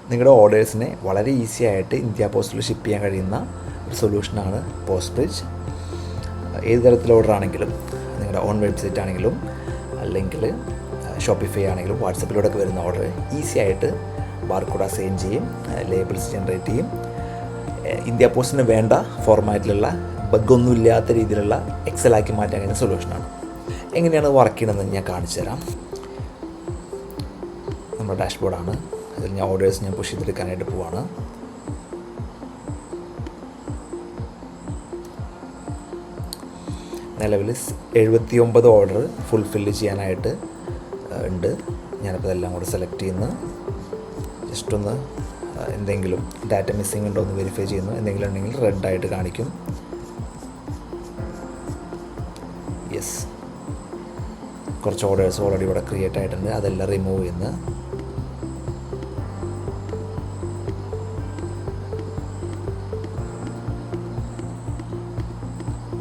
നിങ്ങളുടെ ഓർഡേഴ്സിനെ വളരെ ഈസി ആയിട്ട് ഇന്ത്യ പോസ്റ്റിൽ ഷിപ്പ് ചെയ്യാൻ കഴിയുന്ന ഒരു സൊല്യൂഷനാണ് പോസ്റ്റ്ബ്രിഡ്ജ്. ഏത് തരത്തിലുള്ള ഓർഡർ ആണെങ്കിലും, നിങ്ങളുടെ ഓൺ വെബ്സൈറ്റ് ആണെങ്കിലും അല്ലെങ്കിൽ ഷോപ്പിഫൈ ആണെങ്കിലും വാട്സപ്പിലൂടെയൊക്കെ വരുന്ന ഓർഡർ ഈസി ആയിട്ട് ബാർകോഡ് അസൈൻ ചെയ്യും, ലേബിൾസ് ജനറേറ്റ് ചെയ്യും. ഇന്ത്യ പോസ്റ്റിന് വേണ്ട ഫോർമാറ്റിലുള്ള ബഗ്ഗൊന്നുമില്ലാത്ത രീതിയിലുള്ള എക്സലാക്കി മാറ്റാൻ കഴിയുന്ന സൊല്യൂഷനാണ്. എങ്ങനെയാണ് വർക്ക് ചെയ്യണമെന്ന് ഞാൻ കാണിച്ചു തരാം. നമ്മുടെ ഡാഷ്ബോർഡാണ്. അതിൽ ഞാൻ ഓർഡേഴ്സ് ഞാൻ പുഷ് ചെയ്തെടുക്കാനായിട്ട് പോവാണ്. നിലവിൽ 79 ഓർഡർ ഫുൾഫില്ല് ചെയ്യാനായിട്ട് ഉണ്ട്. ഞാനിപ്പോൾ ഇതെല്ലാം കൂടെ സെലക്ട് ചെയ്യുന്നു. ജസ്റ്റ് ഒന്ന് എന്തെങ്കിലും ഡാറ്റ മിസ്സിങ് ഉണ്ടോ എന്ന് വെരിഫൈ ചെയ്യുന്നു. എന്തെങ്കിലും ഉണ്ടെങ്കിൽ റെഡായിട്ട് കാണിക്കും. യെസ്, കുറച്ച് ഓർഡേഴ്സ് ഓൾറെഡി ഇവിടെ ക്രിയേറ്റ് ആയിട്ടുണ്ട്. അതെല്ലാം റിമൂവ് ചെയ്യുന്നു.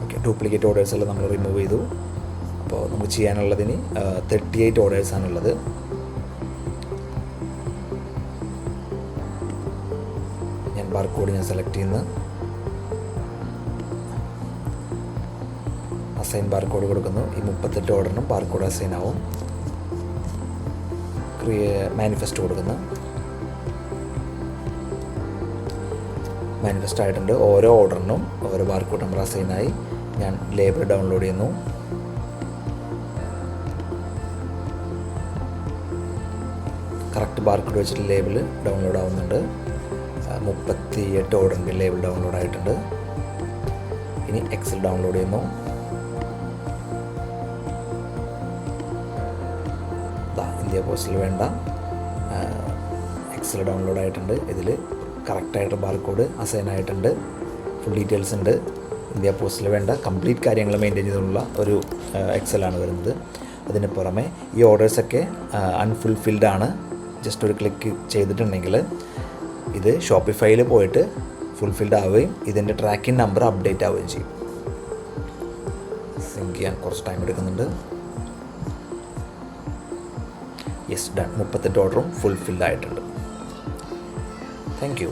ഓക്കെ, ഡ്യൂപ്ലിക്കേറ്റ് ഓർഡേഴ്സ് എല്ലാം നമ്മൾ റിമൂവ് ചെയ്തു. അപ്പോൾ നമുക്ക് ചെയ്യാനുള്ളതിന് 38 ഓർഡേഴ്സാണുള്ളത്. ഞാൻ ബാർകോഡ് ഞാൻ സെലക്ട് ചെയ്യുന്നു. അസൈൻ ബാർകോഡ് കൊടുക്കുന്നു. ഈ 38 ഓർഡറിനും ബാർകോഡ് അസൈൻ ആവും. മാനിഫെസ്റ്റ് കൊടുക്കുന്നു. മാനിഫെസ്റ്റ് ആയിട്ടുണ്ട്. ഓരോ ഓർഡറിനും ഓരോ ബാർകോഡ് നമ്പർ അസൈനായി. ഞാൻ ലേബിൾ ഡൗൺലോഡ് ചെയ്യുന്നു. കറക്റ്റ് ബാർകോഡ് വെച്ചിട്ട് ലേബിൾ ഡൗൺലോഡ് ആവുന്നുണ്ട്. 38 ഓർഡറിൻ്റെ ലേബിൾ ഡൗൺലോഡ് ആയിട്ടുണ്ട്. ഇനി എക്സൽ ഡൗൺലോഡ് ചെയ്യുന്നു. ഇന്ത്യ പോസ്റ്റിൽ വേണ്ട എക്സൽ ഡൗൺലോഡ് ആയിട്ടുണ്ട്. ഇതിൽ കറക്റ്റായിട്ട് ബാർകോഡ് അസൈൻ ആയിട്ടുണ്ട്. ഫുൾ ഡീറ്റെയിൽസ് ഉണ്ട്. ഇന്ത്യ പോസ്റ്റിൽ വേണ്ട കംപ്ലീറ്റ് കാര്യങ്ങൾ മെയിൻറ്റെയിൻ ചെയ്തുള്ള ഒരു എക്സലാണ് വരുന്നത്. അതിന് പുറമെ ഈ ഓർഡേഴ്സൊക്കെ അൺഫുൾഫിൽഡ് ആണ്. ജസ്റ്റ് ഒരു ക്ലിക്ക് ചെയ്തിട്ടുണ്ടെങ്കിൽ ഇത് ഷോപ്പിഫൈയിൽ പോയിട്ട് ഫുൾഫിൽഡ് ആവുകയും ഇതിൻ്റെ ട്രാക്കിംഗ് നമ്പർ അപ്ഡേറ്റ് ആവുകയും ചെയ്യും. സിങ്ക് ചെയ്യാൻ കുറച്ച് ടൈം എടുക്കുന്നുണ്ട്. Yes, done. 38 ഓർഡറും ഫുൾഫിൽഡ് ആയിട്ടുണ്ട്. Thank you.